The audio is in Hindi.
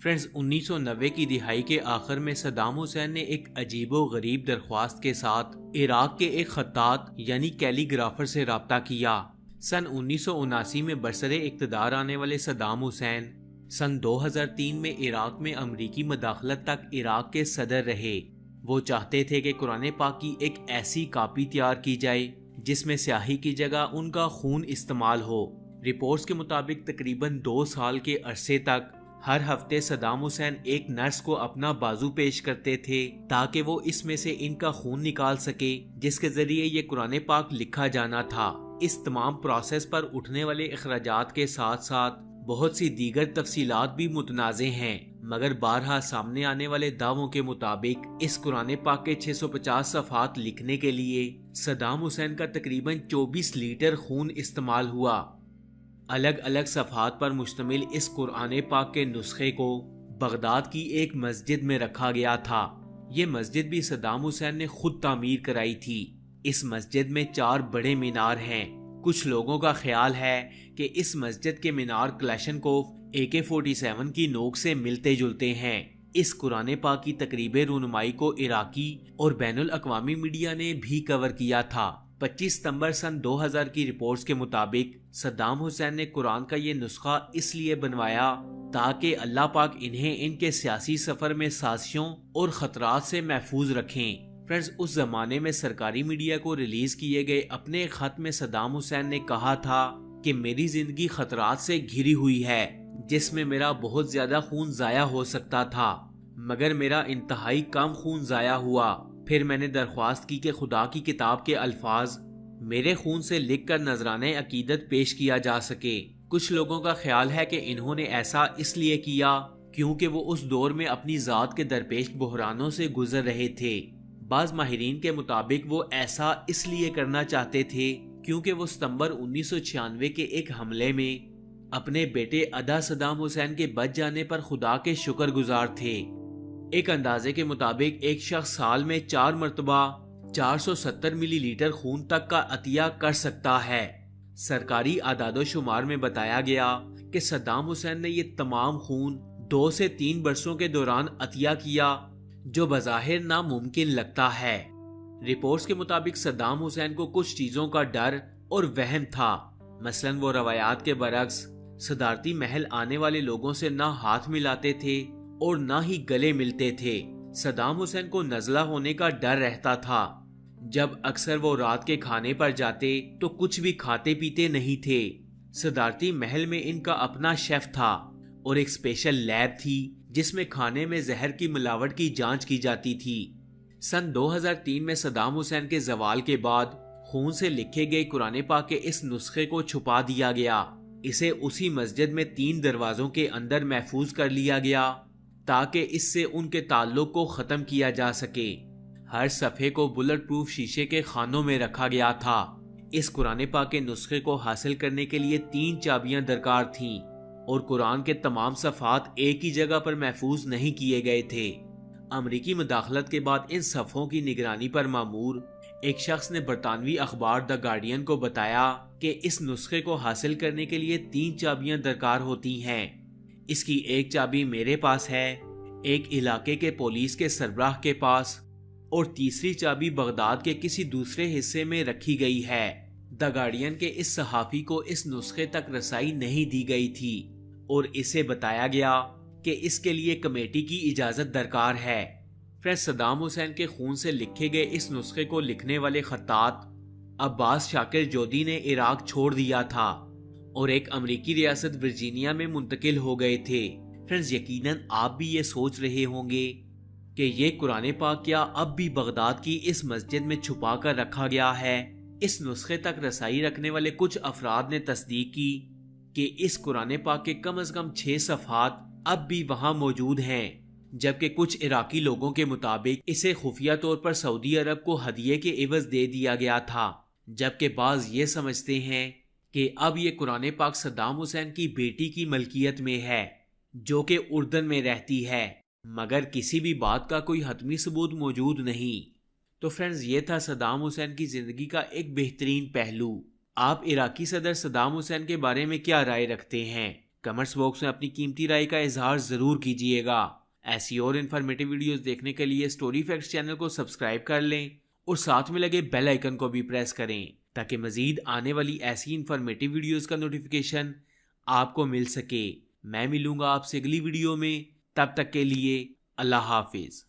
फ्रेंड्स, 1990 की दिहाई के आखिर में सद्दाम हुसैन ने एक अजीबो गरीब दरख्वास्त के साथ इराक के एक खत्तात यानी कैलीग्राफर से रब्ता किया। सन 1979 में बरसरे इक़्तिदार आने वाले सद्दाम हुसैन सन 2003 में इराक में अमरीकी मदाखलत तक इराक के सदर रहे। वो चाहते थे कि कुरान पाक की एक ऐसी कापी तैयार की जाए जिसमें स्याही की जगह उनका खून इस्तेमाल हो। रिपोर्ट्स के मुताबिक तकरीबन 2 साल के अरसे तक हर हफ्ते सद्दाम हुसैन एक नर्स को अपना बाजू पेश करते थे ताकि वो इसमें से इनका खून निकाल सके, जिसके जरिए ये कुरान पाक लिखा जाना था। इस तमाम प्रोसेस पर उठने वाले अखराजात के साथ साथ बहुत सी दीगर तफसीलात भी मुतनाज़े हैं, मगर बारहा सामने आने वाले दावों के मुताबिक इस कुरान पाक के 650 सफ़हात लिखने के लिए सद्दाम हुसैन का तकरीबन 24 लीटर खून इस्तेमाल हुआ। अलग अलग सफ़हात पर मुश्तमिल इस कुरान पाक के नुस्खे को बगदाद की एक मस्जिद में रखा गया था। ये मस्जिद भी सद्दाम हुसैन ने खुद तामीर कराई थी। इस मस्जिद में 4 बड़े मीनार हैं। कुछ लोगों का ख्याल है कि इस मस्जिद के मीनार क्लैशनकोफ AK-47 की नोक से मिलते जुलते हैं। इस कुरान पाक की तकरीब रूनुमाई को इराकी और बैनुल अक़वामी मीडिया ने भी कवर किया था। 25 सितंबर सन 2000 की रिपोर्ट्स के मुताबिक सद्दाम हुसैन ने कुरान का ये नुस्खा इसलिए बनवाया ताकि अल्लाह पाक इन्हें इनके सियासी सफर में साजिशों और खतरात से महफूज रखें। फ्रेंड्स, उस जमाने में सरकारी मीडिया को रिलीज किए गए अपने एक खत में सद्दाम हुसैन ने कहा था कि मेरी जिंदगी खतरात से घिरी हुई है, जिसमें मेरा बहुत ज्यादा खून जाया हो सकता था, मगर मेरा इंतहाई कम खून जाया हुआ। फिर मैंने दरख्वास्त की कि खुदा की किताब के अल्फाज मेरे खून से लिखकर नजराने अकीदत पेश किया जा सके। कुछ लोगों का ख्याल है कि इन्होंने ऐसा इसलिए किया क्योंकि वो उस दौर में अपनी जात के दरपेश बहरानों से गुजर रहे थे। बाज माहिरीन के मुताबिक वो ऐसा इसलिए करना चाहते थे क्योंकि वो सितंबर 1996 के एक हमले में अपने बेटे अदा सद्दाम हुसैन के बच जाने पर खुदा के शुक्रगुजार थे। एक अंदाजे के मुताबिक एक शख्स साल में 4 मरतबा 470 मिलीलीटर खून तक का अतिया कर सकता है। सरकारी आदादो शुमार में बताया गया कि सद्दाम हुसैन ने ये तमाम खून 2 से 3 बरसों के दौरान अतिया किया, जो बज़ाहिर नामुमकिन लगता है। रिपोर्ट्स के मुताबिक सद्दाम हुसैन को कुछ चीजों का डर और वहम था। मसलन वो रवायात के बरक्स सदारती महल आने वाले लोगों से ना हाथ मिलाते थे और ना ही गले मिलते थे। सद्दाम हुसैन को नज़ला होने का डर रहता था। जब अक्सर वो रात के खाने पर जाते तो कुछ भी खाते पीते नहीं थे। सदारती महल में इनका अपना शेफ था और एक स्पेशल लैब थी जिसमें खाने में जहर की मिलावट की जांच की जाती थी। सन 2003 में सद्दाम हुसैन के जवाल के बाद खून से लिखे गए कुरान पाक के इस नुस्खे को छुपा दिया गया। इसे उसी मस्जिद में 3 दरवाजों के अंदर महफूज कर लिया गया ताकि इससे उनके ताल्लुक को खत्म किया जा सके। हर सफ़े को बुलेट प्रूफ शीशे के खानों में रखा गया था। इस कुरान पाक के नुस्खे को हासिल करने के लिए 3 चाबियां दरकार थीं और कुरान के तमाम सफ़ात एक ही जगह पर महफूज नहीं किए गए थे। अमरीकी मुदाखलत के बाद इन सफ़ों की निगरानी पर मामूर एक शख्स ने बरतानवी अखबार द गार्डियन को बताया कि इस नुस्खे को हासिल करने के लिए 3 चाबियां दरकार होती हैं। इसकी एक चाबी मेरे पास है, एक इलाके के पुलिस के सरबराह के पास और तीसरी चाबी बगदाद के किसी दूसरे हिस्से में रखी गई है। द गार्डियन के इस सहाफी को इस नुस्खे तक रसाई नहीं दी गई थी और इसे बताया गया कि इसके लिए कमेटी की इजाजत दरकार है। फिर सद्दाम हुसैन के खून से लिखे गए इस नुस्खे को लिखने वाले खत्तात अब्बास शाकिर जोदी ने इराक छोड़ दिया था और एक अमरीकी रियासत वर्जीनिया में मुंतकिल हो गए थे। फ्रेंड्स, यकीनन आप भी ये सोच रहे होंगे कि ये कुरान पाक क्या अब भी बगदाद की इस मस्जिद में छुपा कर रखा गया है। इस नुस्खे तक रसाई रखने वाले कुछ अफराद ने तस्दीक की कि इस कुरान पाक के कम से कम 6 सफ़हात अब भी वहां मौजूद हैं, जबकि कुछ इराकी लोगों के मुताबिक इसे खुफिया तौर पर सऊदी अरब को हदिये के एवज दे दिया गया था, जबकि बाज ये समझते हैं कि अब ये कुरान पाक सद्दाम हुसैन की बेटी की मलकियत में है जो कि उर्दन में रहती है, मगर किसी भी बात का कोई हतमी सबूत मौजूद नहीं। तो फ्रेंड्स, ये था सद्दाम हुसैन की जिंदगी का एक बेहतरीन पहलू। आप इराकी सदर सद्दाम हुसैन के बारे में क्या राय रखते हैं? कमेंट्स बॉक्स में अपनी कीमती राय का इजहार जरूर कीजिएगा। ऐसी और इन्फॉर्मेटिव वीडियोस देखने के लिए स्टोरी फैक्ट्स चैनल को सब्सक्राइब कर लें और साथ में लगे बेल आइकन को भी प्रेस करें ताकि मजीद आने वाली ऐसी इन्फॉर्मेटिव वीडियोस का नोटिफिकेशन आपको मिल सके। मैं मिलूंगा आपसे अगली वीडियो में, तब तक के लिए अल्लाह हाफिज।